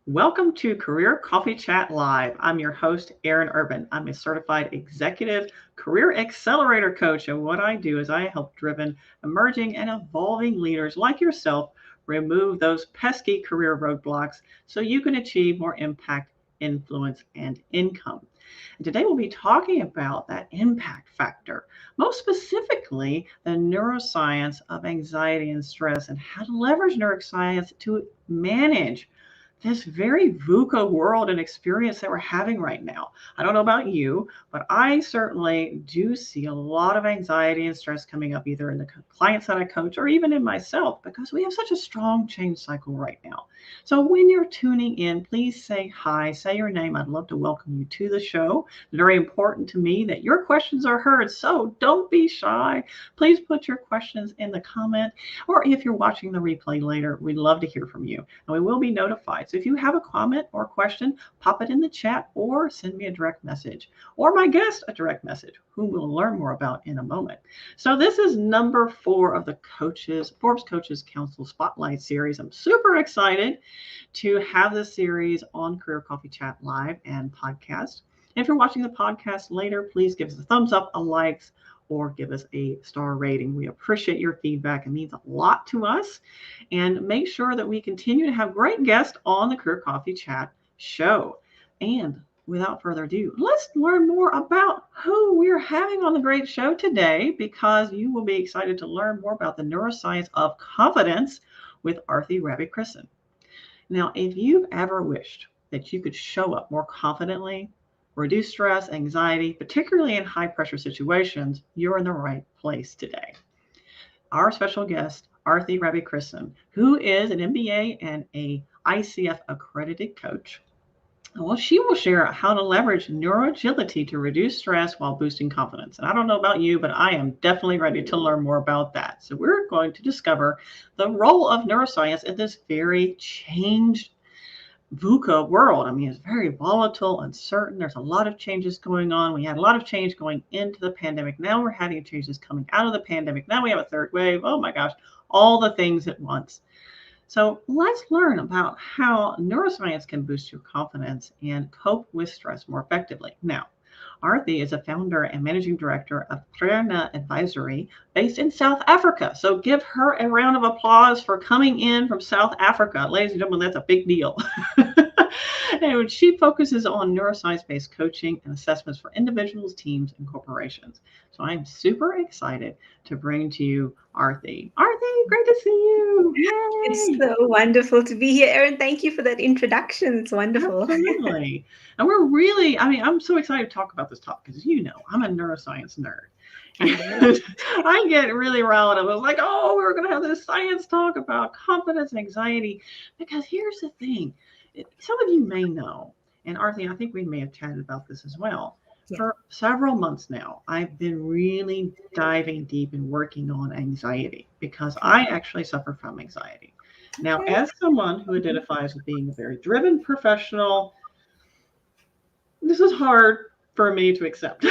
Welcome to Career Coffee Chat Live. I'm your host, Erin Urban. I'm a certified executive career accelerator coach, and what I do is I help driven, emerging, and evolving leaders like yourself remove those pesky career roadblocks so you can achieve more impact, influence, and income. And today we'll be talking about that impact factor, most specifically the neuroscience of anxiety and stress and how to leverage neuroscience to manage this very VUCA world and experience that we're having right now. I don't know about you, but I certainly do see a lot of anxiety and stress coming up either in the clients that I coach or even in myself because we have such a strong change cycle right now. So when you're tuning in, please say hi, say your name. I'd love to welcome you to the show. It's very important to me that your questions are heard, so don't be shy. Please put your questions in the comment, or if you're watching the replay later, we'd love to hear from you and we will be notified. So if you have a comment or question, pop it in the chat or send me a direct message or my guest a direct message, whom we'll learn more about in a moment. So this is number 4 of the Forbes Coaches Council Spotlight Series. I'm super excited to have this series on Career Coffee Chat Live and podcast. And if you're watching the podcast later, please give us a thumbs up, a likes, or give us a star rating. We appreciate your feedback. It means a lot to us. And make sure that we continue to have great guests on the Career Coffee Chat show. And without further ado, let's learn more about who we're having on the great show today, because you will be excited to learn more about the neuroscience of confidence with Arthi Rabikrisson. Now, if you've ever wished that you could show up more confidently, reduce stress, anxiety, particularly in high pressure situations, you're in the right place today. Our special guest, Arthi Rabikrisson, who is an MBA and a ICF accredited coach. Well, she will share how to leverage Neuro-Agility to reduce stress while boosting confidence. And I don't know about you, but I am definitely ready to learn more about that. So we're going to discover the role of neuroscience in this very changed VUCA world. I mean, it's very volatile, uncertain. There's a lot of changes going on. We had a lot of change going into the pandemic. Now we're having changes coming out of the pandemic. Now we have a third wave. Oh my gosh, all the things at once. So let's learn about how neuroscience can boost your confidence and cope with stress more effectively. Now, Arthi is a founder and managing director of Prerna Advisory based in South Africa. So give her a round of applause for coming in from South Africa. Ladies and gentlemen, that's a big deal. And she focuses on neuroscience-based coaching and assessments for individuals, teams, and corporations. So I'm super excited to bring to you Arthi. Arthi, great to see you. Yay. It's so wonderful to be here, Erin. Thank you for that introduction. It's wonderful. Absolutely. And we're really, I'm so excited to talk about this topic because, I'm a neuroscience nerd. And I get really riled up. I was like, we're going to have this science talk about confidence and anxiety. Because here's the thing. Some of you may know, and Arthi, I think we may have chatted about this as well. Yeah. For several months now, I've been really diving deep and working on anxiety because I actually suffer from anxiety. Now, as someone who identifies as being a very driven professional, this is hard for me to accept.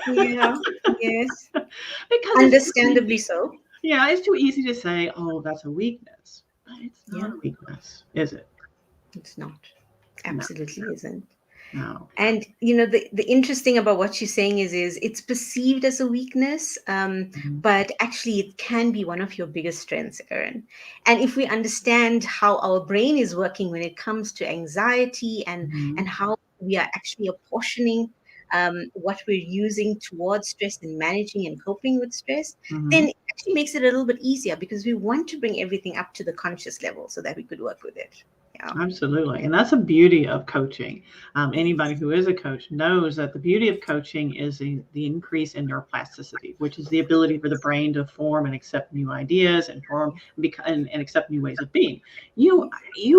Yeah, yes. Because understandably so. Yeah, it's too easy to say, that's a weakness. But it's not a weakness, is it? It's not. Absolutely isn't. No. And the interesting about what she's saying is it's perceived as a weakness, but actually it can be one of your biggest strengths, Erin. And if we understand how our brain is working when it comes to anxiety and how we are actually apportioning what we're using towards stress and managing and coping with stress, then it actually makes it a little bit easier because we want to bring everything up to the conscious level so that we could work with it. Yeah. Absolutely. And that's a beauty of coaching. Anybody who is a coach knows that the beauty of coaching is the increase in neuroplasticity, which is the ability for the brain to form and accept new ideas and form and accept new ways of being. You,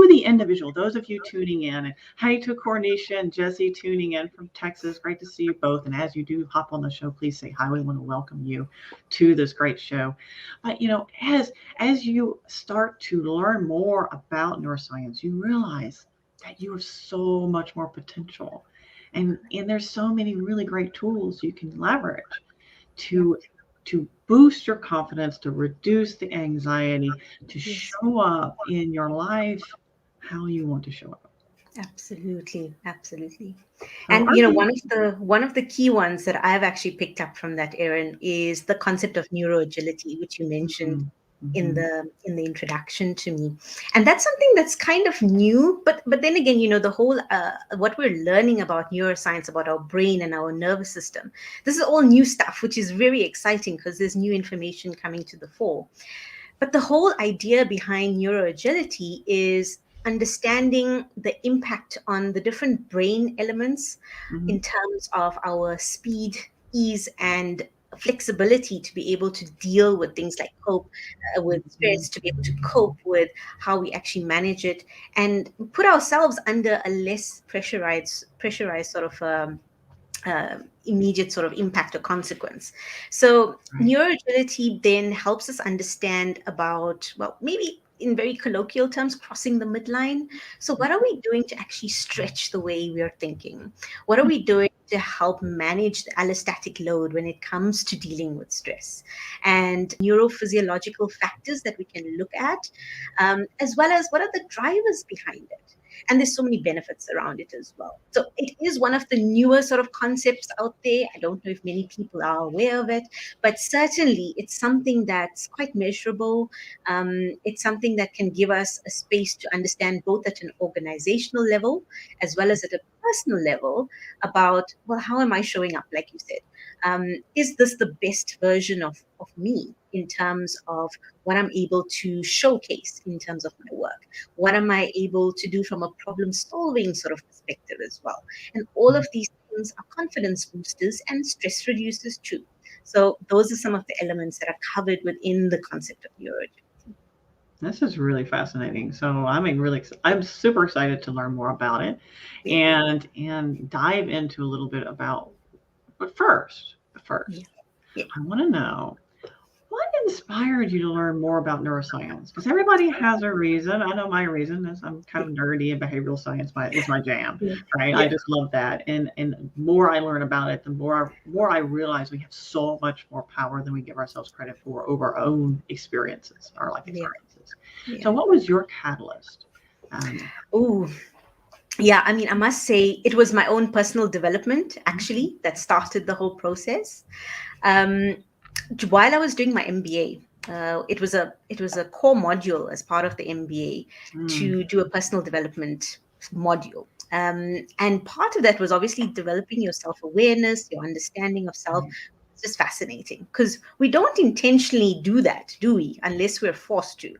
the individual, those of you tuning in, and hi to Cornisha and Jesse tuning in from Texas. Great to see you both. And as you do hop on the show, please say hi. We want to welcome you to this great show. But, as you start to learn more about neuroscience, you realize that you have so much more potential. And there's so many really great tools you can leverage to boost your confidence, to reduce the anxiety, to show up in your life how you want to show up. Absolutely, absolutely. So And are you? one of the key ones that I've actually picked up from that, Erin, is the concept of neuro-agility, which you mentioned Mhm, mhm, in the introduction to me. And that's something that's kind of new, but then again, the whole what we're learning about neuroscience, about our brain and our nervous system, this is all new stuff, which is very exciting because there's new information coming to the fore. But the whole idea behind neuroagility is understanding the impact on the different brain elements mhm, in terms of our speed, ease, and flexibility to be able to deal with things like cope with mhm. stress, to be able to cope with how we actually manage it, and put ourselves under a less pressurized sort of immediate sort of impact or consequence. So Right. neuroagility then helps us understand about, well, maybe in very colloquial terms, crossing the midline. So what are we doing to actually stretch the way we are thinking? What are we doing to help manage the allostatic load when it comes to dealing with stress? And neurophysiological factors that we can look at, as well as what are the drivers behind it? And there's so many benefits around it as well. So it is one of the newer sort of concepts out there. I don't know if many people are aware of it, but certainly it's something that's quite measurable. It's something that can give us a space to understand both at an organizational level as well as at a personal level about, well, how am I showing up, like you said? Is this the best version of me in terms of what I'm able to showcase in terms of my work? What am I able to do from a problem solving sort of perspective as well? And all of these things are confidence boosters and stress reducers too. So those are some of the elements that are covered within the concept of neurodiversity. This is really fascinating. So I'm super excited to learn more about it, Yeah, and dive into a little bit about. But first, yeah, yeah, I want to know what inspired you to learn more about neuroscience? Because everybody has a reason. I know my reason is I'm kind yeah, of nerdy, and behavioral science is my jam, yeah, right? I yeah, just love that. And the more I learn about it, the more I realize we have so much more power than we give ourselves credit for over our own experiences, our life yeah, experiences. So, yeah. what was your catalyst? Um, Oh, yeah. I mean, I must say it was my own personal development actually that started the whole process. Um, while I was doing my MBA, it was a core module as part of the MBA mm, to do a personal development module. And part of that was obviously developing your self awareness, your understanding of self. right. It's just fascinating because we don't intentionally do that, do we? Unless we're forced to.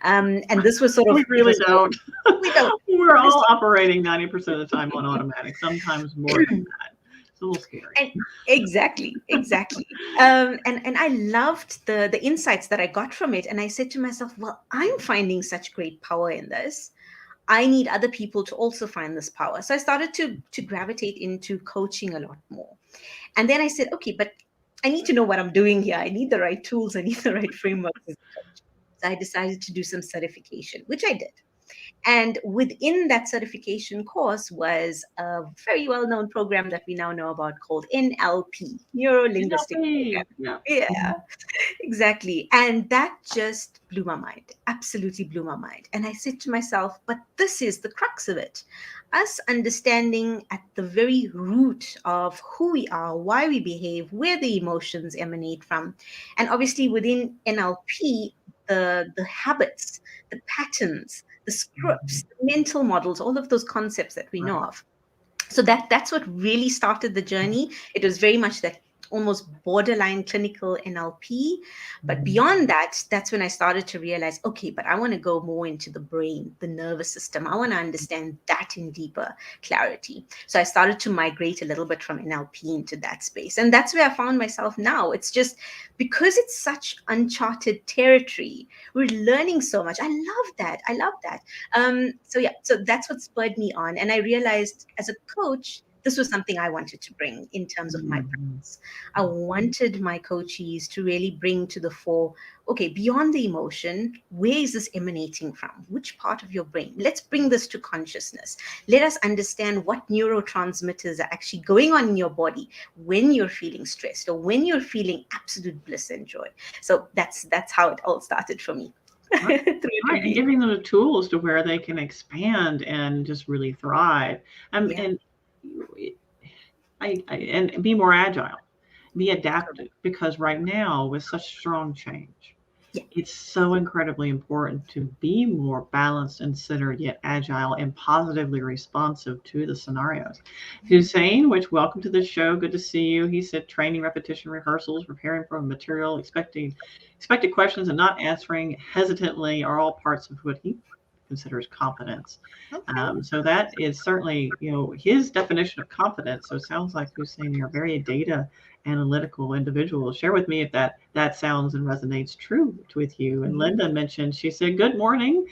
And this was sort of We it really was sort of don't. we don't. We're all operating 90% of the time on automatic, sometimes more than that. It's a little scary. And exactly, exactly. And I loved the insights that I got from it. And I said to myself, well, I'm finding such great power in this. I need other people to also find this power. So I started to gravitate into coaching a lot more. And then I said, okay, but I need to know what I'm doing here. I need the right tools. I need the right frameworks as a coach. So I decided to do some certification, which I did. And within that certification course was a very well known program that we now know about called NLP, Neuro Linguistic NLP. Programming. Yeah. Yeah, Mhm. exactly. And that just blew my mind, absolutely blew my mind. And I said to myself, but this is the crux of it. Us understanding at the very root of who we are, why we behave, where the emotions emanate from. And obviously within NLP, the habits, the patterns, the Mhm. scripts, the mental models, all of those concepts that we know Right. of. So that's what really started the journey. It was very much that almost borderline clinical NLP. But Mhm. beyond that, that's when I started to realize, okay, but I want to go more into the brain, the nervous system. I want to understand that in deeper clarity. So I started to migrate a little bit from NLP into that space. And that's where I found myself now. It's just because it's such uncharted territory, we're learning so much. I love that. I love that. So yeah, so that's what spurred me on. And I realized as a coach, this was something I wanted to bring in terms of my Mhm. practice. I wanted my coachees to really bring to the fore, okay, beyond the emotion, where is this emanating from? Which part of your brain? Let's bring this to consciousness. Let us understand what neurotransmitters are actually going on in your body when you're feeling stressed or when you're feeling absolute bliss and joy. So that's how it all started for me. Through Right, and giving them the tools to where they can expand and just really thrive, Yeah. and and be more agile, be adaptive, because right now with such strong change, Yeah. it's so incredibly important to be more balanced and centered, yet agile and positively responsive to the scenarios. Hussein, which welcome to the show. Good to see you. He said training, repetition, rehearsals, preparing for material, expected questions, and not answering hesitantly are all parts of what he considers confidence. Okay. So that is certainly, his definition of confidence. So it sounds like Hussein, you're a very data analytical individual. Share with me if that sounds and resonates true with you. And Linda mentioned, she said, good morning,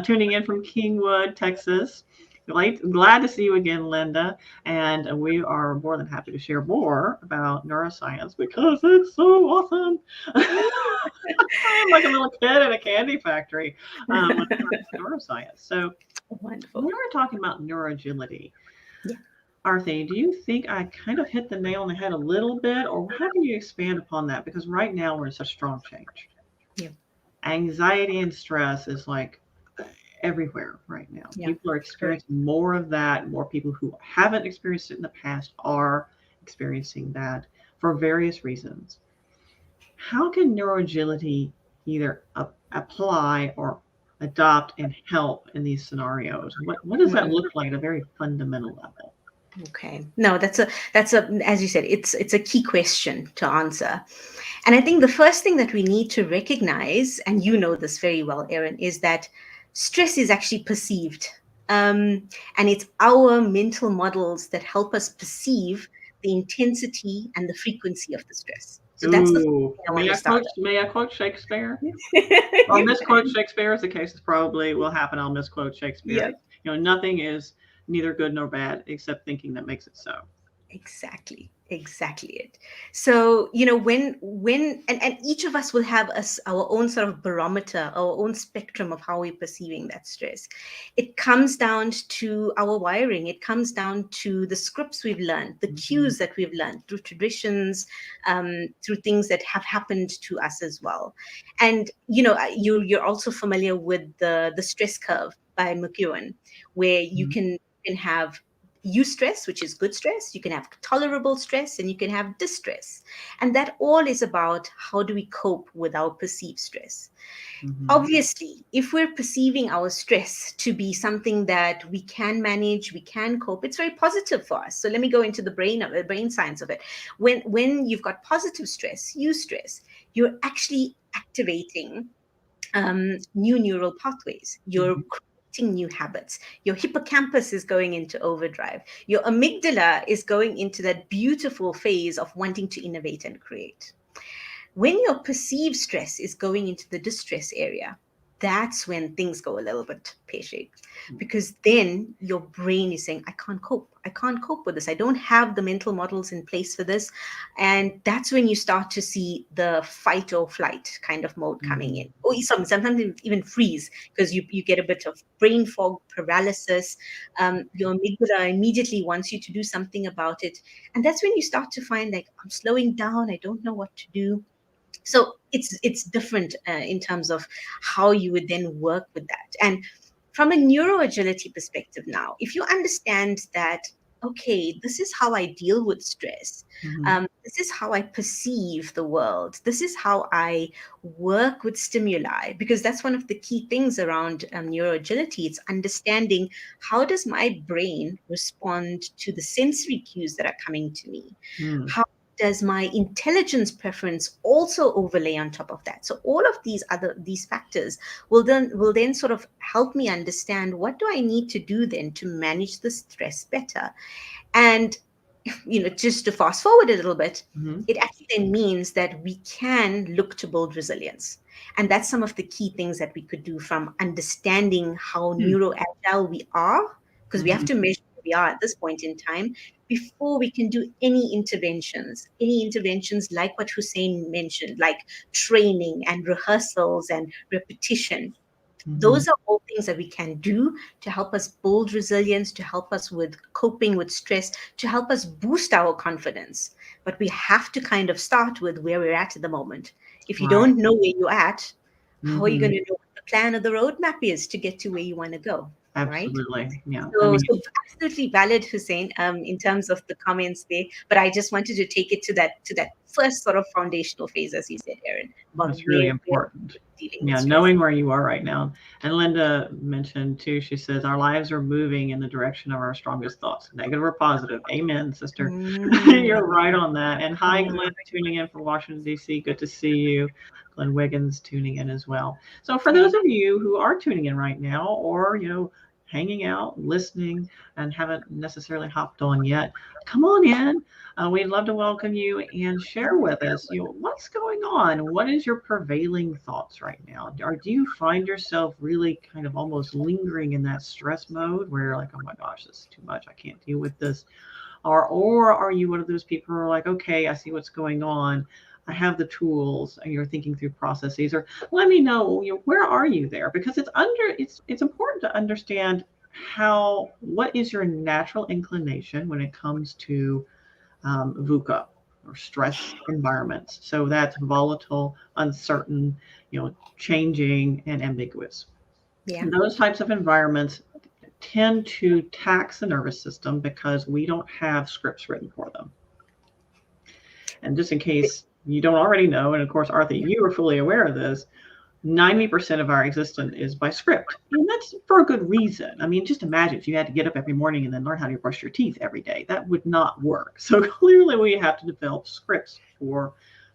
tuning in from Kingwood, Texas. Glad to see you again, Linda. And we are more than happy to share more about neuroscience because it's so awesome. I'm like a little kid in a candy factory when it comes to neuroscience. So Wonderful. we were talking about neuroagility. Yeah. Arthi, do you think I kind of hit the nail on the head a little bit, or how can you expand upon that? Because right now we're in such strong change. Yeah. Anxiety and stress is like everywhere right now. Yeah. People are experiencing more of that. More people who haven't experienced it in the past are experiencing that for various reasons. How can neuroagility either apply or adopt and help in these scenarios? What does that look like at a very fundamental level? Okay. No, that's a as you said, it's a key question to answer. And I think the first thing that we need to recognize, and you know this very well, Erin, is that stress is actually perceived. And it's our mental models that help us perceive the intensity and the frequency of the stress. So that's the first Ooh, thing I want to start may I quote Shakespeare? Or with. misquote Shakespeare, as the case is probably will happen. I'll misquote Shakespeare. Yeah. Nothing is neither good nor bad except thinking that makes it so. Exactly it. So when each of us will have our own sort of barometer, our own spectrum of how we're perceiving that stress. It comes down to our wiring. It comes down to the scripts we've learned, the cues that we've learned through traditions, through things that have happened to us as well. And you're also familiar with the stress curve by McEwen, where you can have eustress, which is good stress, you can have tolerable stress, and you can have distress. And that all is about how do we cope with our perceived stress. Obviously, if we're perceiving our stress to be something that we can manage, we can cope, it's very positive for us. So let me go into the brain science of it. When you've got positive stress, eustress, you're actually activating new neural pathways. You're creating new habits. Your hippocampus is going into overdrive. Your amygdala is going into that beautiful phase of wanting to innovate and create. When your perceived stress is going into the distress area, that's when things go a little bit pear-shaped, because then your brain is saying, I can't cope with this. I don't have the mental models in place for this. And that's when you start to see the fight or flight kind of mode coming in. Or sometimes even freeze, because you get a bit of brain fog, paralysis. Your amygdala immediately wants you to do something about it. And that's when you start to find, like, I'm slowing down. I don't know what to do. So it's different in terms of how you would then work with that. And from a neuroagility perspective now, if you understand that, okay, this is how I deal with stress, this is how I perceive the world, this is how I work with stimuli, because that's one of the key things around neuroagility. It's understanding, how does my brain respond to the sensory cues that are coming to me? How does my intelligence preference also overlay on top of that? So all of these factors will then sort of help me understand, what do I need to do then to manage the stress better? And just to fast forward a little bit, it actually then means that we can look to build resilience. And that's some of the key things that we could do, from understanding how neuroagile we are, because we have to measure where we are at this point in time before we can do any interventions like what Hussein mentioned, like training and rehearsals and repetition. Those are all things that we can do to help us build resilience, to help us with coping with stress, to help us boost our confidence. But we have to kind of start with where we're at the moment. If you don't know where you're at, how are you going to know what the plan or the roadmap is to get to where you want to go, right? Absolutely. Yeah. I So, mean, so absolutely valid, Hussein, in terms of the comments there. But I just wanted to take it to that first sort of foundational phase, as you said, Erin, about that's really where important. dealing with Yeah, stress. knowing where you are right now. And Linda mentioned too, she says, our lives are moving in the direction of our strongest thoughts, negative or positive. Amen, sister. You're Mm, right on that. And hi, mm, Glenn, tuning in from Washington, D.C. Good to see you. Glenn Wiggins tuning in as well. So for yeah, those of you who are tuning in right now or, hanging out, listening, and haven't necessarily hopped on yet, come on in. We'd love to welcome you and share with us, what's going on? What is your prevailing thoughts right now? Or do you find yourself really kind of almost lingering in that stress mode where you're like, oh my gosh, this is too much. I can't deal with this. Or are you one of those people who are like, okay, I see what's going on. I have the tools, and you're thinking through processes. Or let me know, where are you there? Because it's important to understand what is your natural inclination when it comes to VUCA or stress environments. So that's volatile, uncertain, changing, and ambiguous. yeah, And those types of environments tend to tax the nervous system because we don't have scripts written for them. And just in case you don't already know, and of course, Arthi, you are fully aware of this, 90% of our existence is by script. And that's for a good reason. I mean, just imagine if you had to get up every morning and then learn how to brush your teeth every day. That would not work. So clearly we have to develop scripts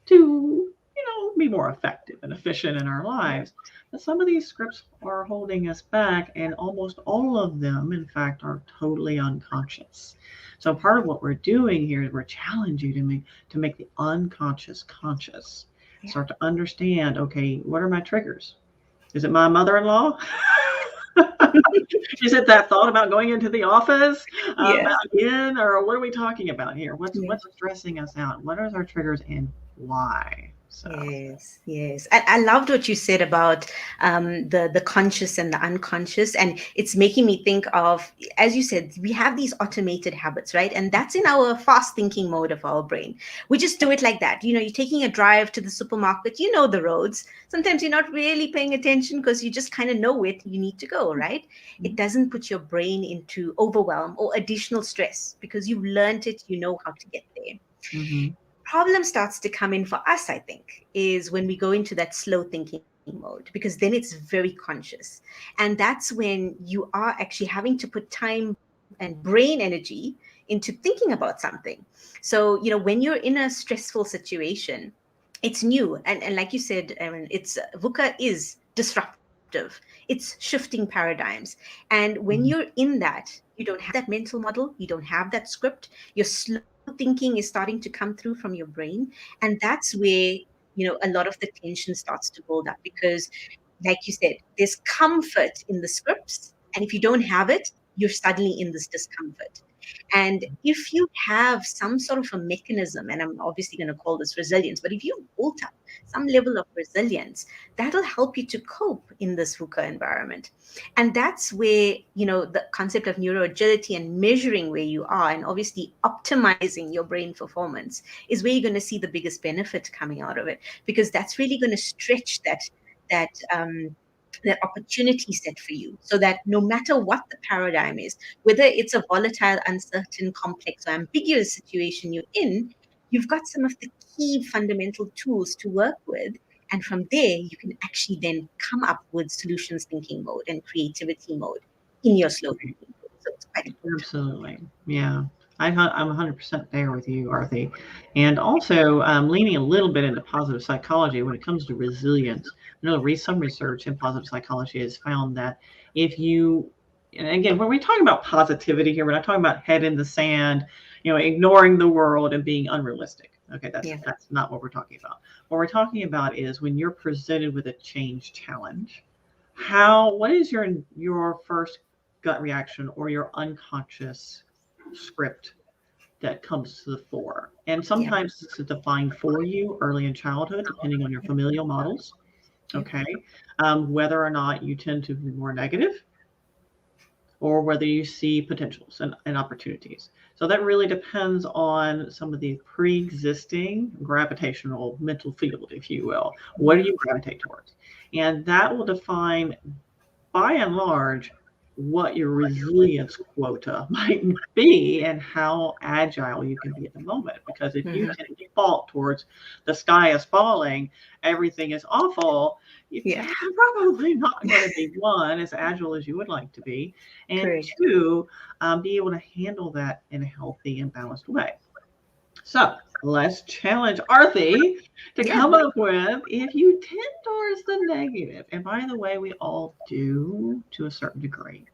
to be more effective and efficient in our lives. But some of these scripts are holding us back, and almost all of them, in fact, are totally unconscious. So part of what we're doing here is we're challenging you to make the unconscious conscious. yeah. Start to understand, okay, what are my triggers? Is it my mother-in-law? Is it that thought about going into the office Yeah. again, or what are we talking about here? What's Yeah. what's stressing us out? What are our triggers and why? So Yes, yes. I loved what you said about the conscious and the unconscious, and it's making me think of, as you said, we have these automated habits, right? And that's in our fast thinking mode of our brain. We just do it like that. You're taking a drive to the supermarket. You know the roads. Sometimes you're not really paying attention because you just kind of know where you need to go, right? It doesn't put your brain into overwhelm or additional stress because you've learned it. You know how to get there. mm-hmm. Problem starts to come in for us, I think, is when we go into that slow thinking mode, because then it's very conscious. And that's when you are actually having to put time and brain energy into thinking about something. So, when you're in a stressful situation, it's new. And like you said, Aaron, it's VUCA is disruptive. It's shifting paradigms. And when you're in that, you don't have that mental model, you don't have that script, your slow thinking is starting to come through from your brain. And that's where, a lot of the tension starts to build up because, like you said, there's comfort in the scripts. And if you don't have it, you're suddenly in this discomfort. And if you have some sort of a mechanism, and I'm obviously going to call this resilience, but if you've built up some level of resilience, that'll help you to cope in this VUCA environment. And that's where, the concept of neuro-agility and measuring where you are and obviously optimizing your brain performance is where you're going to see the biggest benefit coming out of it, because that's really going to stretch that that opportunity set for you, so that no matter what the paradigm is, whether it's a volatile, uncertain, complex, or ambiguous situation you're in, you've got some of the key fundamental tools to work with. And from there, you can actually then come up with solutions thinking mode and creativity mode in your slow thinking mode. So it's quite important. Absolutely. Yeah. I'm 100% there with you, Arthi. And also leaning a little bit into positive psychology when it comes to resilience. Some research in positive psychology has found that if you, and again, when we talk about positivity here, we're not talking about head in the sand, ignoring the world and being unrealistic. Okay, Yeah. that's not what we're talking about. What we're talking about is when you're presented with a change challenge, what is your first gut reaction or your unconscious script that comes to the fore? And Yeah. sometimes this is defined for you early in childhood, depending on your familial models. Yeah. Okay, whether or not you tend to be more negative or whether you see potentials and opportunities. So that really depends on some of the pre-existing gravitational mental field, if you will. What do you gravitate towards? And that will define, by and large, what your resilience quota might be and how agile you can be at the moment. Because if you tend to default towards the sky is falling, everything is awful, you're Yeah. probably not going to be, one, as agile as you would like to be, and Correct. two, be able to handle that in a healthy and balanced way. So let's challenge Arthi to Yeah. come up with, if you tend towards the negative, and by the way, we all do to a certain degree,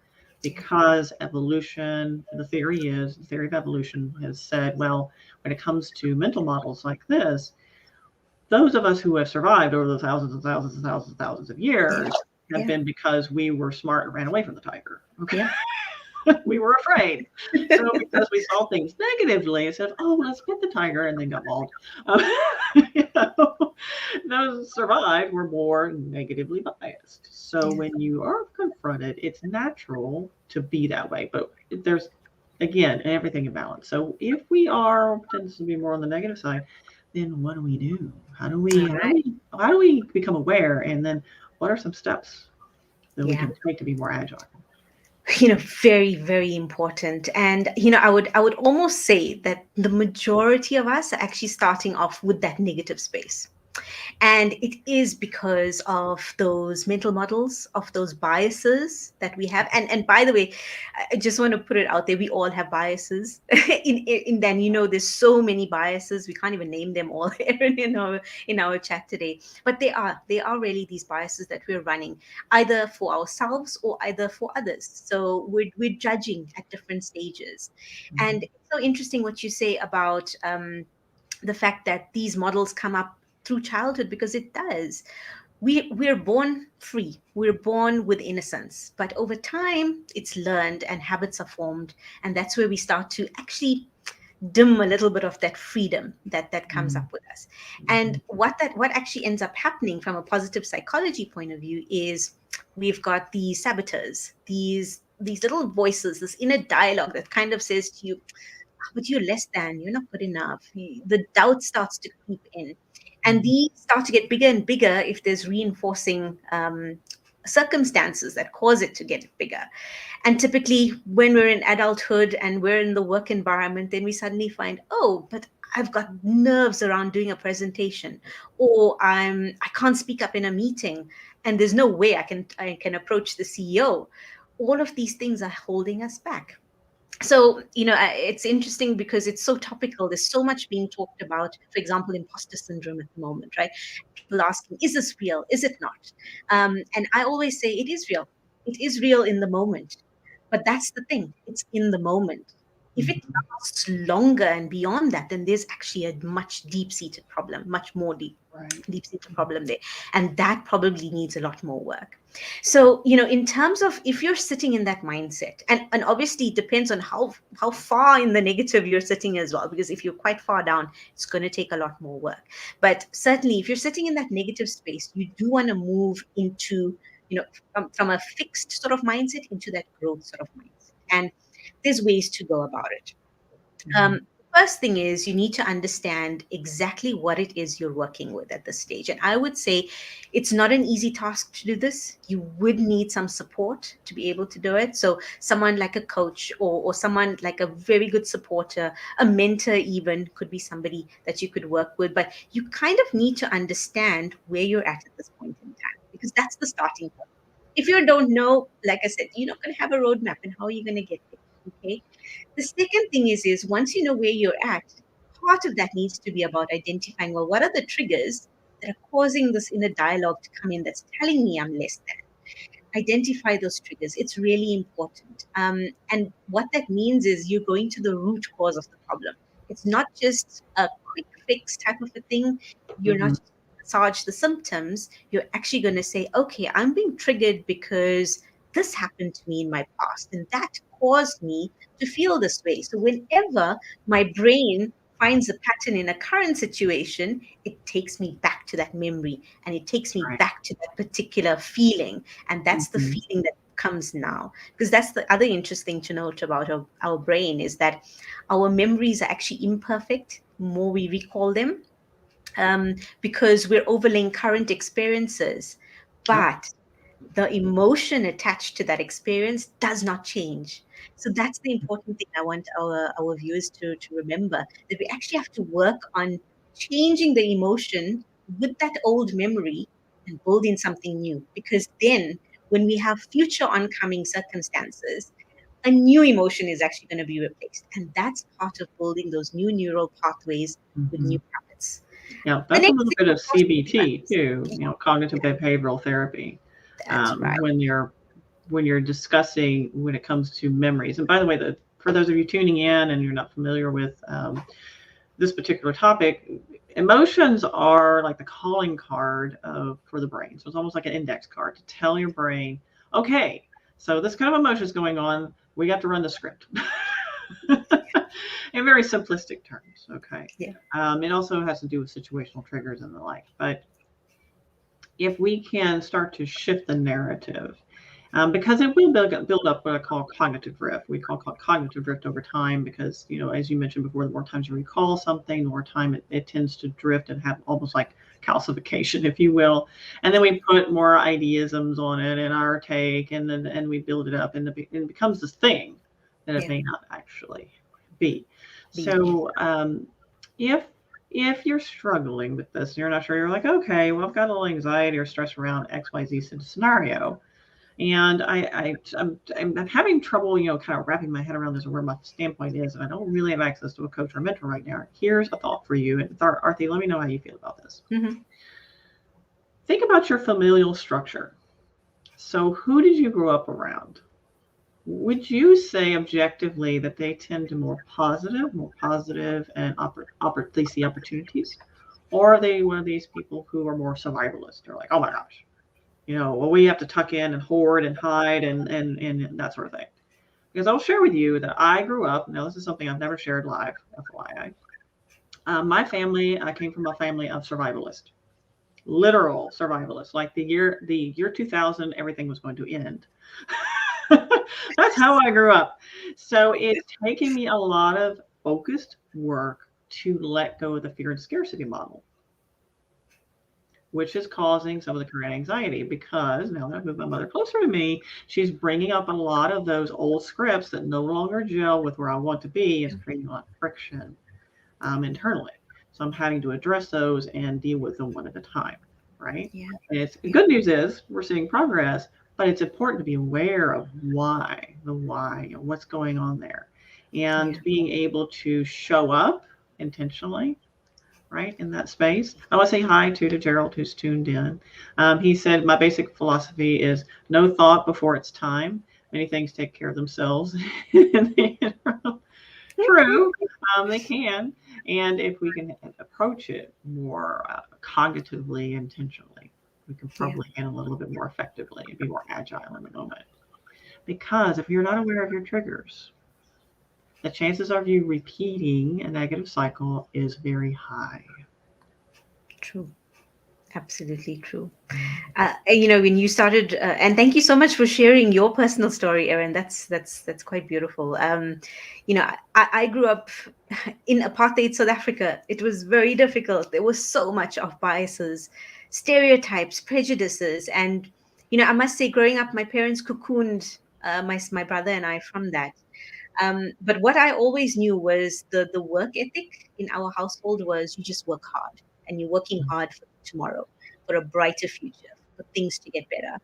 because evolution, the theory of evolution has said, well, when it comes to mental models like this, those of us who have survived over the thousands and thousands and thousands and thousands of Yeah. years have Yeah. been because we were smart and ran away from the tiger. Okay. Yeah. We were afraid. So because we saw things negatively and said, oh, let's get the tiger, and then got mauled. You know, those survived were more negatively biased. So Yeah. when you are confronted, it's natural to be that way. But there's, again, everything in balance. So if we are tends to be more on the negative side, then what do we do? All right. How do we become aware? And then what are some steps that we Yeah. can take to be more agile? Very, very important. And I would almost say that the majority of us are actually starting off with that negative space. And it is because of those mental models, of those biases that we have. And by the way, I just want to put it out there, we all have biases. In then, there's so many biases, we can't even name them all in our chat today. But they are really these biases that we're running, either for ourselves or either for others. So we're judging at different stages. And it's so interesting what you say about the fact that these models come up through childhood, because it does. We're born free, we're born with innocence, but over time it's learned and habits are formed, and that's where we start to actually dim a little bit of that freedom that comes up with us. And what actually ends up happening from a positive psychology point of view is we've got these saboteurs, these little voices, this inner dialogue that kind of says to you, but you're less than, you're not good enough. The doubt starts to creep in. And these start to get bigger and bigger if there's reinforcing circumstances that cause it to get bigger. And typically, when we're in adulthood and we're in the work environment, then we suddenly find, oh, but I've got nerves around doing a presentation, or I can't speak up in a meeting, and there's no way I can approach the CEO. All of these things are holding us back. So it's interesting because it's so topical. There's so much being talked about, for example, imposter syndrome at the moment, right? People asking, is this real, is it not? And I always say it is real. It is real in the moment. But that's the thing, it's in the moment. If it lasts longer and beyond that, then there's actually a much deep-seated problem, much more Right. deep-seated problem there. And that probably needs a lot more work. So, in terms of if you're sitting in that mindset, and obviously it depends on how far in the negative you're sitting as well, because if you're quite far down, it's going to take a lot more work. But certainly if you're sitting in that negative space, you do want to move into, from a fixed sort of mindset into that growth sort of mindset. And there's ways to go about it. First thing is you need to understand exactly what it is you're working with at this stage. And I would say it's not an easy task to do this. You would need some support to be able to do it. So someone like a coach, or someone like a very good supporter, a mentor even could be somebody that you could work with. But you kind of need to understand where you're at this point in time, because that's the starting point. If you don't know, like I said, you're not going to have a roadmap, and how are you going to get there? Okay. The second thing is once you know where you're at, part of that needs to be about identifying, well, what are the triggers that are causing this inner dialogue to come in that's telling me I'm less than? Identify those triggers. It's really important. And what that means is you're going to the root cause of the problem. It's not just a quick fix type of a thing. You're not Mhm. just massage the symptoms. You're actually going to say, okay, I'm being triggered because this happened to me in my past, and that caused me to feel this way. So whenever my brain finds a pattern in a current situation, it takes me back to that memory, and it takes me Right. back to that particular feeling. And that's the Mhm. feeling that comes now. Because that's the other interesting to note about our brain, is that our memories are actually imperfect the more we recall them, because we're overlaying current experiences. Yep. But the emotion attached to that experience does not change. So that's the important thing I want our viewers to remember, that we actually have to work on changing the emotion with that old memory and building something new. Because then, when we have future oncoming circumstances, a new emotion is actually going to be replaced. And that's part of building those new neural pathways with new Hmm. habits. Yeah, The that's a next little thing, bit of of course, CBT too, cognitive behavioral therapy, that's right. when you're discussing when it comes to memories. And by the way, for those of you tuning in and you're not familiar with this particular topic, emotions are like the calling card for the brain. So it's almost like an index card to tell your brain, okay, so this kind of emotion is going on. We got to run the script. In very simplistic terms, okay. Yeah. It also has to do with situational triggers and the like. But if we can start to shift the narrative, because it will build up what I call cognitive drift. We call cognitive drift over time because, as you mentioned before, the more times you recall something, the more time it tends to drift and have almost like calcification, if you will. And then we put more ideasms on it and our take, and we build it up, and it becomes this thing that it Yeah. may not actually be. Be. So if if you're struggling with this and you're not sure, you're like, okay, well, I've got a little anxiety or stress around XYZ scenario, and I'm having trouble, kind of wrapping my head around this or where my standpoint is, and I don't really have access to a coach or a mentor right now. Here's a thought for you, and Arthi, let me know how you feel about this. Mm-hmm. Think about your familial structure. So, who did you grow up around? Would you say objectively that they tend to more positive, and they see opportunities, or are they one of these people who are more survivalist? They're like, oh my gosh, well, we have to tuck in and hoard and hide and that sort of thing. Because I'll share with you that I grew up, now this is something I've never shared live, FYI. My family, I came from a family of survivalists, literal survivalists. Like the year 2000, everything was going to end. That's how I grew up. So it's taken me a lot of focused work to let go of the fear and scarcity model, which is causing some of the current anxiety, because now that I've moved my mother closer to me, she's bringing up a lot of those old scripts that no longer gel with where I want to be. It's creating a lot of friction internally. So I'm having to address those and deal with them one at a time, right? Yeah. And it's the good news is we're seeing progress, but it's important to be aware of the why, what's going on there, and Yeah. being able to show up intentionally, right, in that space. I want to say hi to Gerald, who's tuned in. He said, my basic philosophy is no thought before it's time. Many things take care of themselves. True, they can. And if we can approach it more cognitively, intentionally, we can Yeah. probably handle it a little bit more effectively and be more agile in the moment. Because if you're not aware of your triggers, the chances of you repeating a negative cycle is very high. True. Absolutely true. When you started, and thank you so much for sharing your personal story, Erin. That's quite beautiful. I grew up in apartheid South Africa. It was very difficult. There was so much of biases, stereotypes, prejudices, and I must say, growing up, my parents cocooned my brother and I from that. But what I always knew was the work ethic in our household was you just work hard, and you're working hard for tomorrow, for a brighter future, for things to get better.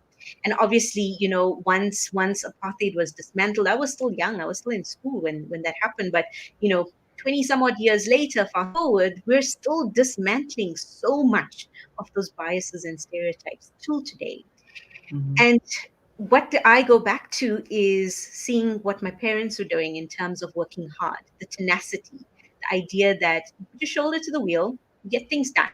And obviously, once apartheid was dismantled, I was still young. I was still in school when that happened. But 20 some odd years later, fast forward, we're still dismantling so much of those biases and stereotypes till today. Mhm. And what I go back to is seeing what my parents were doing in terms of working hard, the tenacity, the idea that you put your shoulder to the wheel, get things done.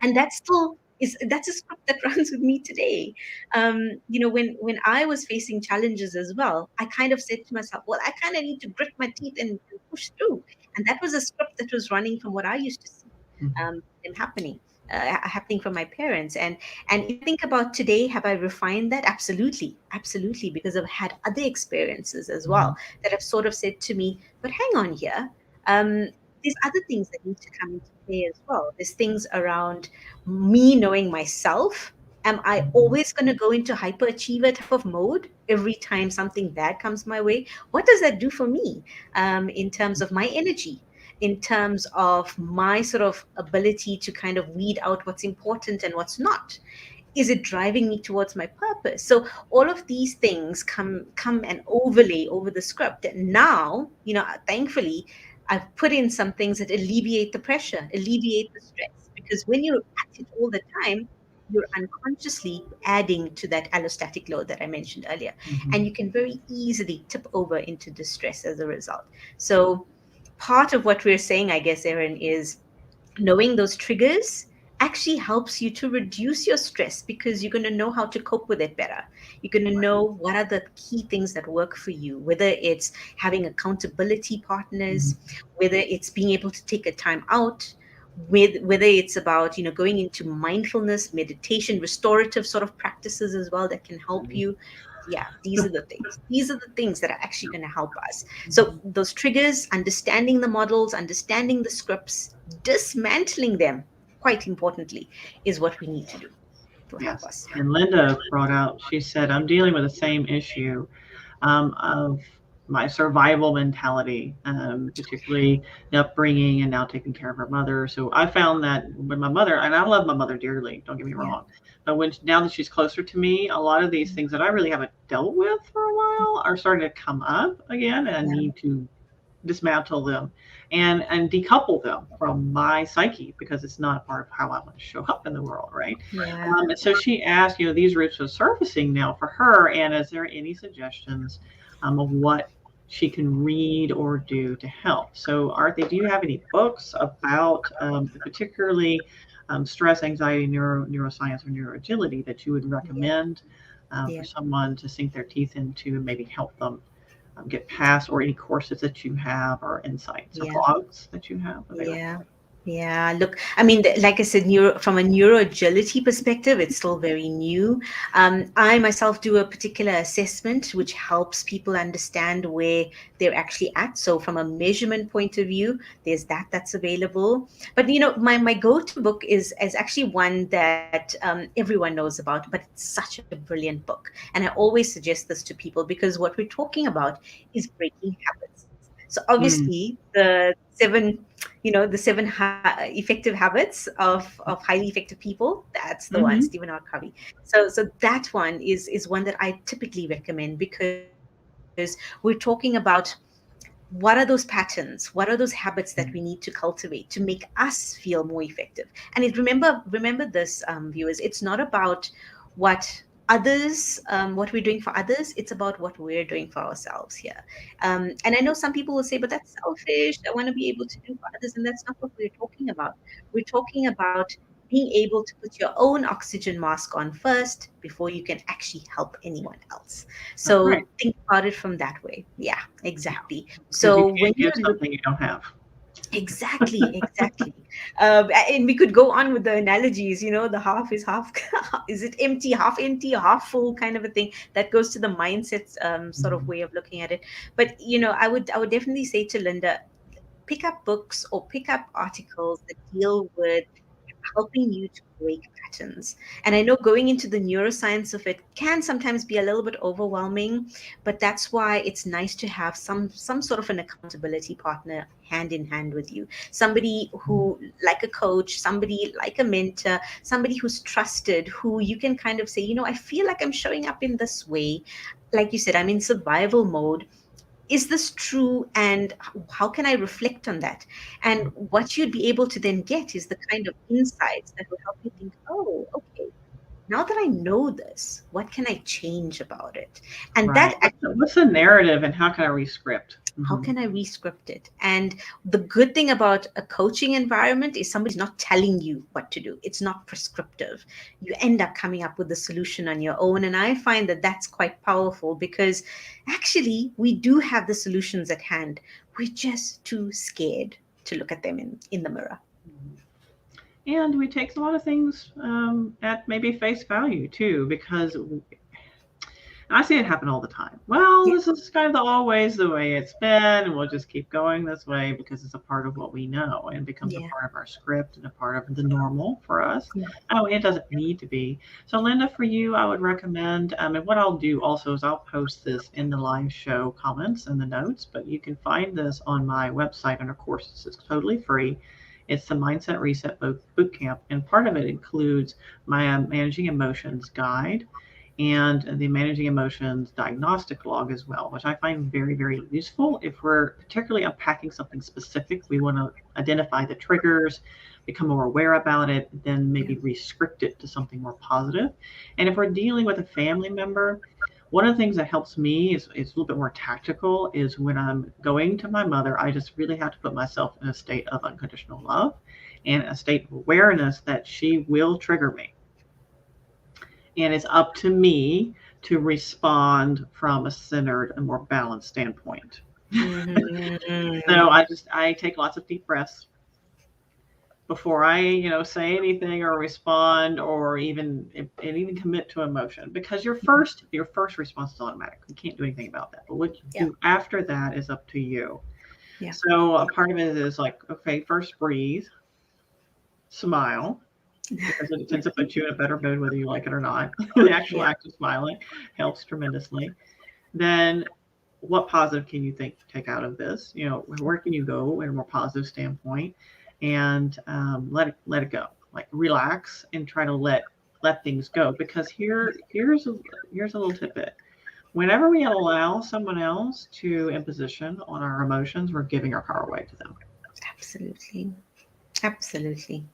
And that's a script that runs with me today. When I was facing challenges as well, I kind of said to myself, well, I kind of need to grit my teeth and push through. And that was a script that was running from what I used to see Mhm. them happening. happening from my parents. And if I think about today, have I refined that? Absolutely, absolutely, because I've had other experiences as well that have sort of said to me, but hang on here. Um, there's other things that need to come into play as well. There's things around me knowing myself. Am I always going to go into hyperachiever type of mode every time something bad comes my way? What does that do for me, in terms of my energy, in terms of my sort of ability to kind of weed out what's important and what's not? Is it driving me towards my purpose? So all of these things come and overlay over the script. And now, thankfully, I've put in some things that alleviate the pressure, alleviate the stress, because when you're at it all the time, you're unconsciously adding to that allostatic load that I mentioned earlier, and you can very easily tip over into distress as a result. So part of what we're saying, I guess, Erin, is knowing those triggers actually helps you to reduce your stress, because you're going to know how to cope with it better. You're going to know what are the key things that work for you, whether it's having accountability partners, whether it's being able to take a time out, whether it's about going into mindfulness, meditation, restorative sort of practices as well that can help you. Yeah, these are the things that are actually going to help us. So those triggers, understanding the models, understanding the scripts, dismantling them, quite importantly, is what we need to do to help Yes. us. And Linda brought out, she said, I'm dealing with the same issue of my survival mentality, particularly the upbringing and now taking care of her mother. So I found that when my mother, and I love my mother dearly, don't get me Yeah. wrong, but now that she's closer to me, a lot of these things that I really haven't dealt with for a while are starting to come up again, and I Yeah. need to dismantle them and decouple them from my psyche because it's not a part of how I want to show up in the world, right? Yeah. And so she asked, these roots are surfacing now for her, and is there any suggestions of what she can read or do to help? So, Arthi, do you have any books about particularly stress, anxiety, neuroscience, or neuroagility that you would Yeah. recommend for Yeah. someone to sink their teeth into and maybe help them get past, or any courses that you have or insights or Yeah. blogs that you have available? Yeah. Yeah. Look, I mean, like I said, from a neuro-agility perspective, it's still very new. I myself do a particular assessment which helps people understand where they're actually at. So, from a measurement point of view, there's that's available. But my go-to book is actually one that everyone knows about, but it's such a brilliant book, and I always suggest this to people because what we're talking about is breaking habits. So, Mm. obviously, the seven effective habits of highly effective people, that's the one, Hmm. Stephen R Covey. So that one is one that I typically recommend, because we're talking about what are those patterns, what are those habits that we need to cultivate to make us feel more effective. And remember this, viewers, it's not about what what we're doing for others, it's about what we're doing for ourselves here. And I know some people will say, but that's selfish, I want to be able to do for others, and that's not what we're talking about. We're talking about being able to put your own oxygen mask on first before you can actually help anyone else. That's right. So think about it from that way. Yeah, Yeah. exactly. Because you So when can't give you're something you don't have. exactly. And we could go on with the analogies, the half is half, is it empty, half empty, or half full kind of a thing. That goes to the mindset sort of way of looking at it. But, I would definitely say to Linda, pick up books or pick up articles that deal with helping you to break patterns. And I know going into the neuroscience of it can sometimes be a little bit overwhelming, but that's why it's nice to have some sort of an accountability partner hand in hand with you. Somebody who, like a coach, somebody like a mentor, somebody who's trusted, who you can kind of say, I feel like I'm showing up in this way. Like you said, I'm in survival mode. Is this true, and how can I reflect on that? And what you'd be able to then get is the kind of insights that will help you think, oh, okay, now that I know this, what can I change about it? And Right. that actually, What's the narrative and how can I rescript? how Hmm. can I rescript it? And the good thing about a coaching environment is somebody's not telling you what to do. It's not prescriptive. You end up coming up with the solution on your own. And I find that that's quite powerful, because actually we do have the solutions at hand. We're just too scared to look at them in the mirror. And we take a lot of things at maybe face value too, because I see it happen all the time. Well, Yeah. this is kind of always the way it's been, and we'll just keep going this way because it's a part of what we know and becomes a Yeah. part of our script and a part of the normal for us. Yeah. Oh, it doesn't need to be. So, Linda, for you, I would recommend, and what I'll do also is I'll post this in the live show comments and the notes, but you can find this on my website under courses. It's totally free. It's the Mindset Reset Boot Camp, and part of it includes my Managing Emotions guide and the managing emotions diagnostic log as well, which I find very, very useful. If we're particularly unpacking something specific, we want to identify the triggers, become more aware about it, then Yeah. maybe rescript it to something more positive. And if we're dealing with a family member, one of the things that helps me is a little bit more tactical is when I'm going to my mother, I just really have to put myself in a state of unconditional love and a state of awareness that she will trigger me, and it's up to me to respond from a centered and more balanced standpoint. So Mm-hmm. I take lots of deep breaths before I say anything or respond or even commit to emotion, because your first response is automatic. You can't do anything about that. But what you Yeah. do after that is up to you. Yeah. So a part of it is like, okay, first breathe, smile, because it tends to put you in a better mood whether you like it or not. The actual Yeah. act of smiling helps tremendously. Then what positive can you take out of this? Where can you go in a more positive standpoint, and let it go. Like relax and try to let things go. Because here's a little tidbit. Whenever we allow someone else to imposition on our emotions, we're giving our power away to them. Absolutely. Absolutely.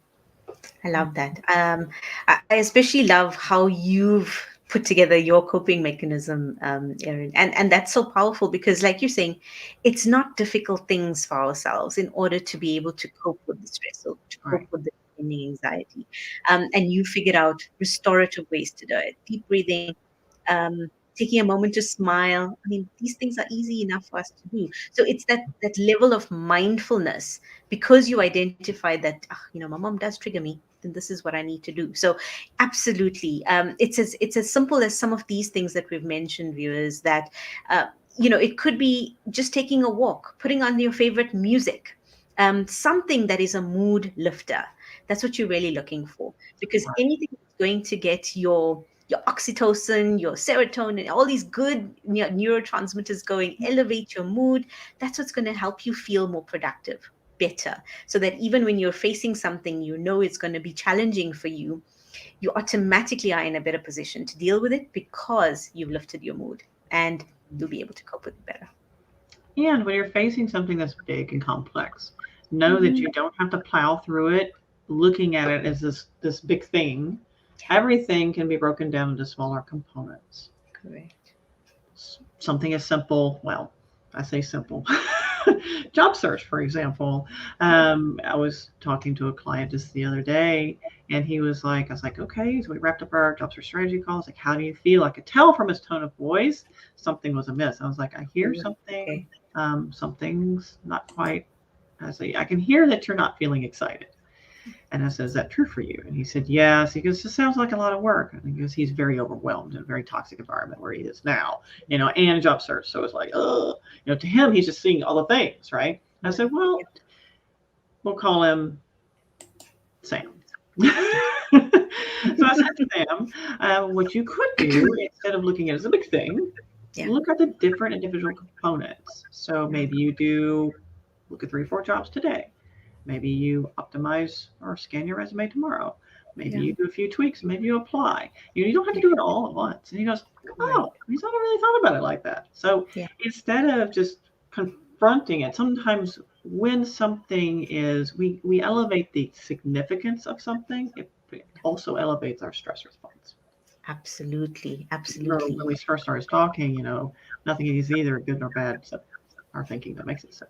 I love that. I especially love how you've put together your coping mechanism, Erin, and that's so powerful because, like you're saying, it's not difficult things for ourselves in order to be able to cope with the stress or to cope Right. with the anxiety. And you figured out restorative ways to do it: deep breathing, um, taking a moment to smile. I mean, these things are easy enough for us to do. So it's that level of mindfulness because you identify that, my mom does trigger me, then this is what I need to do. So absolutely, it's as simple as some of these things that we've mentioned, viewers, that uh, it could be just taking a walk, putting on your favorite music, something that is a mood lifter. That's what you're really looking for, because Right. anything that's going to get your oxytocin, your serotonin, all these good neurotransmitters going, elevate your mood. That's what's going to help you feel more productive, better, so that even when you're facing something it's going to be challenging for you, you automatically are in a better position to deal with it because you've lifted your mood and you'll be able to cope with it better. And when you're facing something that's big and complex, know that Mhm. you don't have to plow through it looking at it as this big thing. Yeah, Everything can be broken down into smaller components. correct. Something as simple, well, I say simple. Job search, for example. Yeah. I was talking to a client just the other day, and I was like, okay, so we wrapped up our job search strategy calls. Like, how do you feel? I could tell from his tone of voice something was amiss. I was like, I hear Ooh, something, okay. something's not quite. I can hear that you're not feeling excited. And I said, is that true for you? And he said, yes. He goes, this sounds like a lot of work. And he goes, he's very overwhelmed in a very toxic environment where he is now, and a job search. So it's like, oh, to him, he's just seeing all the things, right? And I Yeah. said, well, Yep. we'll call him Sam. So I said to Sam, what you could do instead of looking at it as a big thing, Yeah. look at the different individual components. So Yeah. maybe you do look at 3 or 4 jobs today. Maybe you optimize or scan your resume tomorrow. Maybe Yeah. you do a few tweaks. Maybe you apply. You don't have to Yeah. do it all at once. And he goes, Right. oh, he's not really thought about it like that. So Yeah. instead of just confronting it, sometimes when something is, we elevate the significance of something, it also elevates our stress response. Absolutely. Remember Absolutely. when we first started talking, nothing is either good nor bad except our thinking that makes it so.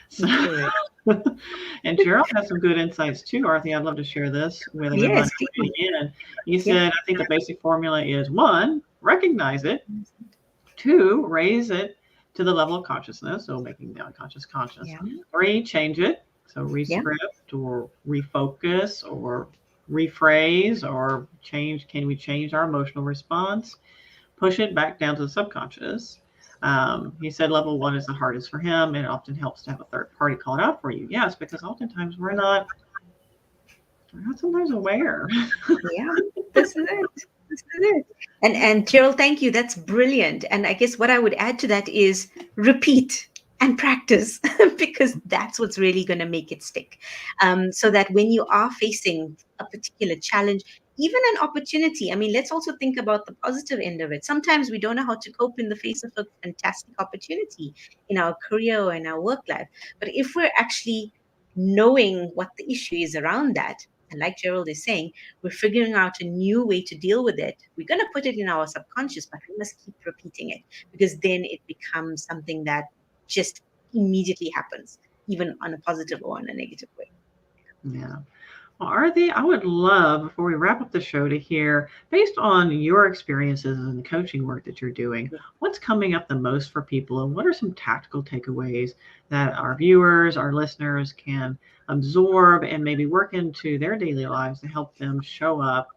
So, Correct. and Gerald has some good insights too, Arthi. I'd love to share this with everybody Yes, please. waiting in. He Yeah. said, I think the basic formula is 1, recognize it, 2, raise it to the level of consciousness, so making the unconscious conscious, Yeah. 3, change it, so Yeah. rescript, shift or refocus or rephrase or change? Can we change our emotional response? Push it back down to the subconscious. He said level one is the hardest for him, and it often helps to have a third party call it out for you. Yes, because oftentimes we're not sometimes aware. Yeah, this is it. This is it. And Gerald, thank you. That's brilliant. And I guess what I would add to that is repeat and practice because that's what's really going to make it stick. So that when you are facing a particular challenge, even an opportunity, I mean, let's also think about the positive end of it. Sometimes we don't know how to cope in the face of a fantastic opportunity in our career or in our work life. But if we're actually knowing what the issue is around that, and like Gerald is saying, we're figuring out a new way to deal with it. We're going to put it in our subconscious, but we must keep repeating it because then it becomes something that just immediately happens, even on a positive or on a negative way. Yeah. Well, Arthi, I would love, before we wrap up the show, to hear, based on your experiences and the coaching work that you're doing, what's coming up the most for people, and what are some tactical takeaways that our viewers, our listeners can absorb and maybe work into their daily lives to help them show up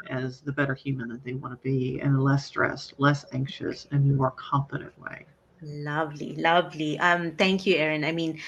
as the better human that they want to be in a less stressed, less anxious, and more confident way? Lovely, lovely. Thank you, Erin. I mean,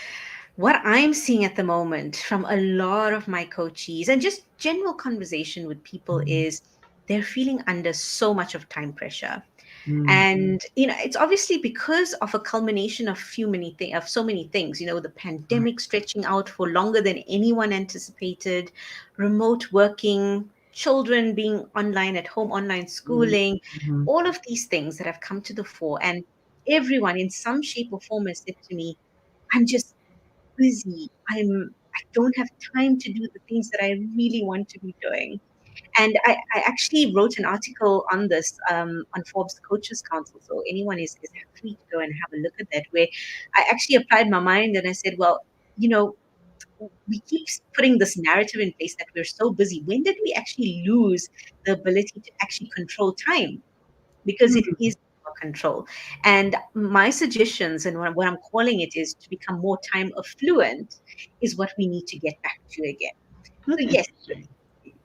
what I'm seeing at the moment from a lot of my coachees and just general conversation with people is they're feeling under so much of time pressure. Mm, And it's obviously because of a culmination of of so many things, the right. pandemic stretching out for longer than anyone anticipated, remote working, children being online at home, online schooling, Mhm. all of these things that have come to the fore. And everyone in some shape or form has said to me, I'm just busy. I don't have time to do the things that I really want to be doing. And I actually wrote an article on this on Forbes Coaches Council. So anyone is free to go and have a look at that, where I actually applied my mind and I said, well, you know, we keep putting this narrative in place that we're so busy. When did we actually lose the ability to actually control time? Because it Hmm. is our control. And my suggestions and what I'm calling it is to become more time affluent is what we need to get back to again. So That's yes, interesting.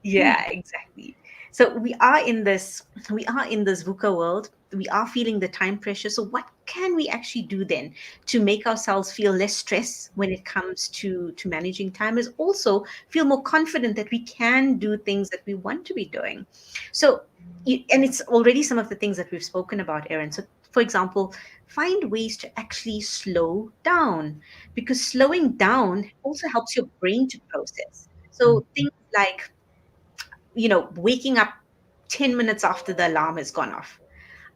Yeah. yeah, exactly. So we are in this VUCA world. We are feeling the time pressure. So what can we actually do then to make ourselves feel less stress when it comes to managing time, is also feel more confident that we can do things that we want to be doing. So and it's already some of the things that we've spoken about, Erin. So for example, find ways to actually slow down, because slowing down also helps your brain to process. So things like waking up 10 minutes after the alarm has gone off.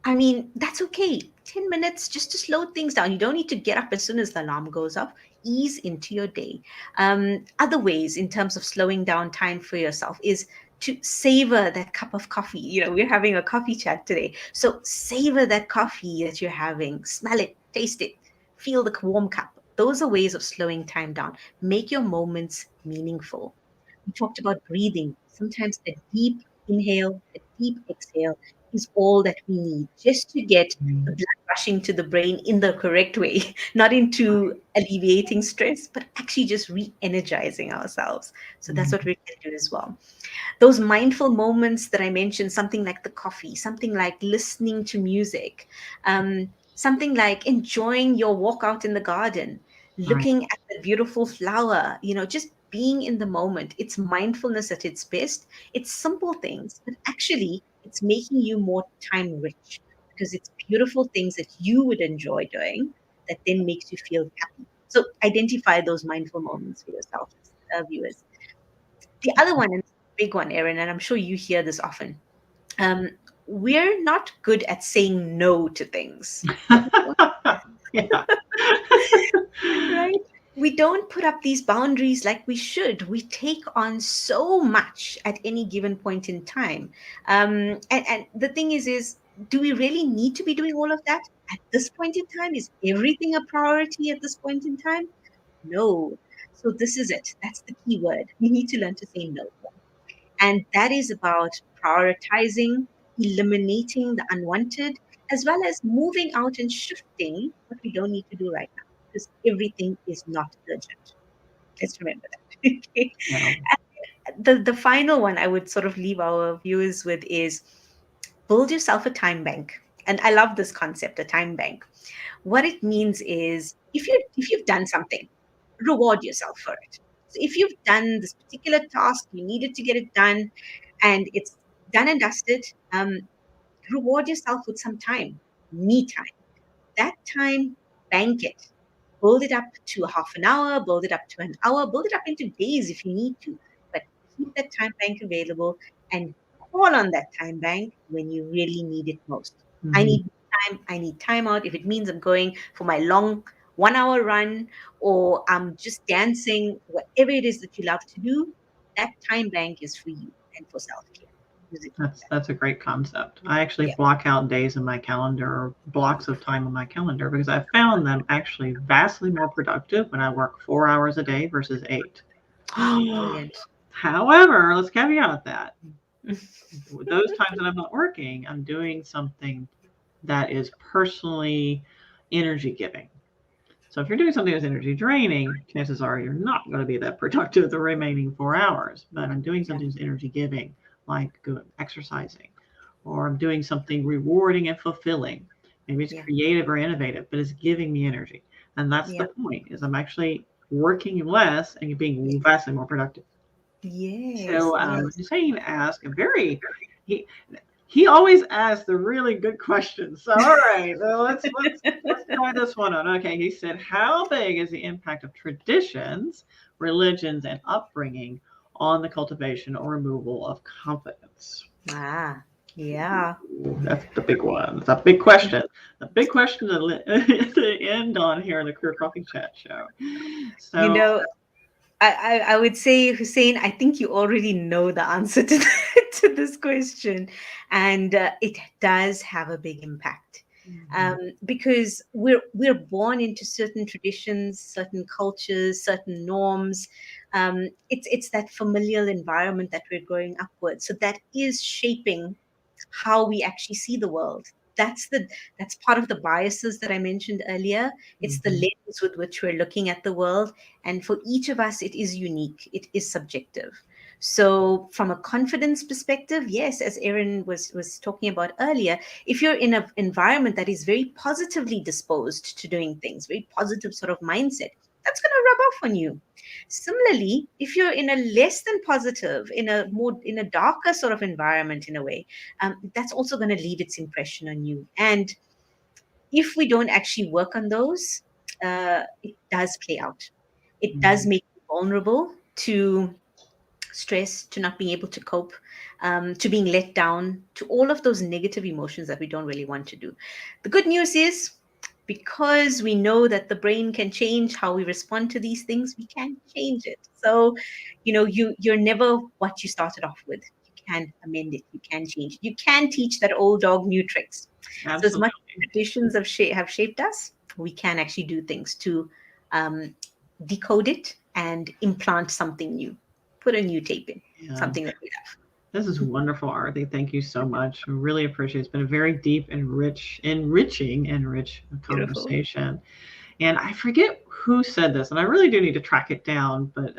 I mean, that's okay. 10 minutes just to slow things down. You don't need to get up as soon as the alarm goes off. Ease into your day. Other ways in terms of slowing down time for yourself is to savor that cup of coffee. We're having a coffee chat today. So savor that coffee that you're having. Smell it, taste it, feel the warm cup. Those are ways of slowing time down. Make your moments meaningful. We talked about breathing. Sometimes a deep inhale, a deep exhale is all that we need just to get the blood rushing to the brain in the correct way, not into alleviating stress, but actually just re energizing ourselves. So that's what Mhm. we can do as well. Those mindful moments that I mentioned, something like the coffee, something like listening to music, something like enjoying your walk out in the garden, Right. looking at the beautiful flower, just being in the moment. It's mindfulness at its best. It's simple things, but actually it's making you more time rich because it's beautiful things that you would enjoy doing that then makes you feel happy. So identify those mindful moments for yourself, viewers. The other one, and big one, Erin, and I'm sure you hear this often. Um, we're not good at saying no to things. Yeah. Right? We don't put up these boundaries like we should. We take on so much at any given point in time. And the thing is, do we really need to be doing all of that at this point in time? Is everything a priority at this point in time? No. So this is it. That's the key word. We need to learn to say no. And that is about prioritizing, eliminating the unwanted, as well as moving out and shifting what we don't need to do right now, because everything is not urgent. Let's remember that. Okay. Yeah. The final one I would sort of leave our viewers with is build yourself a time bank. And I love this concept, a time bank. What it means is if you've done something, reward yourself for it. So if you've done this particular task, you needed to get it done, and it's done and dusted, reward yourself with some time, me time. That time, bank it. Build it up to a half an hour, build it up to an hour, build it up into days if you need to. But keep that time bank available and call on that time bank when you really need it most. I Mhm. need time, I need time out. If it means I'm going for my long 1 hour run or I'm just dancing, whatever it is that you love to do, that time bank is for you and for self care. Use it like That's a great concept. I actually that. block out days in my calendar, or blocks of time on my calendar, because I found them actually vastly more productive when I work 4 hours a day versus 8. Yeah. Brilliant. However, let's caveat that those times that I'm not working, I'm doing something that is personally energy giving. So if you're doing something that's energy draining, chances are you're not going to be that productive the remaining 4 hours. But I'm doing Yeah. something that's energy giving, like exercising, or I'm doing something rewarding and fulfilling. Maybe it's Yeah. creative or innovative, but it's giving me energy. And that's the Yeah. point, is I'm actually working less and being vastly more productive. Yes. So Yes. Hussein asked a very he he always asks the really good questions. So all right, well, let's try this one on. Okay, he said, how big is the impact of traditions, religions, and upbringing on the cultivation or removal of confidence? Ah, yeah. That's the big one. It's a big question. The big question to end on here in the Career Coffee Chat show. You So know, I would say, Hussein, I think you already know the answer to to this question, and it does have a big impact. mhm, Because we're born into certain traditions, certain cultures, certain norms. It's that familial environment that we're growing up with, so that is shaping how we actually see the world. That's part of the biases that I mentioned earlier. It's the mhm. lens with which we're looking at the world, and for each of us it is unique, it is subjective. So from a confidence perspective, yes, as Erin was talking about earlier, if you're in an environment that is very positively disposed to doing things, very positive sort of mindset, that's going to rub off on you. Similarly, if you're in a less than positive, in a darker sort of environment in a way, that's also going to leave its impression on you. And if we don't actually work on those, it does play out. It does Mhm. make you vulnerable to stress, to not being able to cope, to being let down, to all of those negative emotions that we don't really want to do. The good news is, because we know that the brain can change how we respond to these things, we can change it. So, you're never what you started off with. You can amend it. You can change it. You can teach that old dog new tricks. So, as much Absolutely. as traditions have shaped us, we can actually do things to um, decode it and implant something new, put a new tape in, Yeah. something that we This is love. wonderful, Arthi. Thank you so much. I really appreciate it. It's been a very deep and enriching and rich Beautiful. conversation. And I forget who said this, and I really do need to track it down. But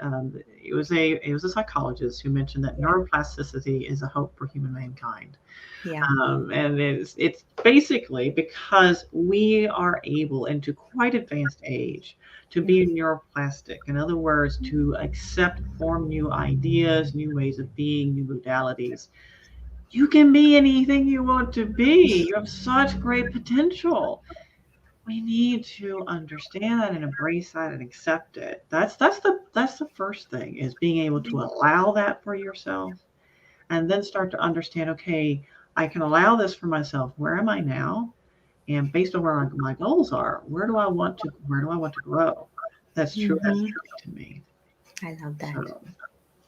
it was a psychologist who mentioned that Yeah. neuroplasticity is a hope for human mankind. Yeah. And it's basically because we are able, into quite advanced age, to be Mhm. neuroplastic. In other words, to accept, form new ideas, new ways of being, new modalities. You can be anything you want to be. You have such great potential. We need to understand that and embrace that and accept it. That's the first thing, is being able to allow that for yourself, and then start to understand, okay, I can allow this for myself. Where am I now? And based on where my goals are, where do I want to grow? That's truly Mhm. unique to me. I love that. So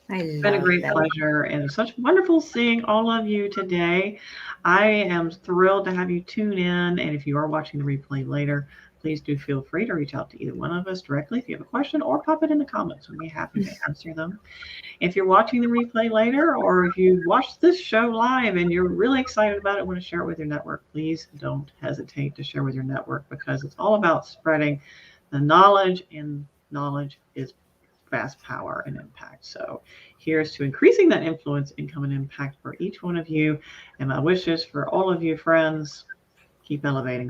I it's been a love great that. pleasure and such wonderful seeing all of you today. I am thrilled to have you tune in. And if you are watching the replay later, please do feel free to reach out to either one of us directly if you have a question, or pop it in the comments. We'll be happy to answer them. If you're watching the replay later, or if you watched this show live and you're really excited about it, want to share it with your network, please don't hesitate to share with your network, because it's all about spreading the knowledge, and knowledge is vast power and impact. So here's to increasing that influence, income, and impact for each one of you. And my wishes for all of you friends, keep elevating.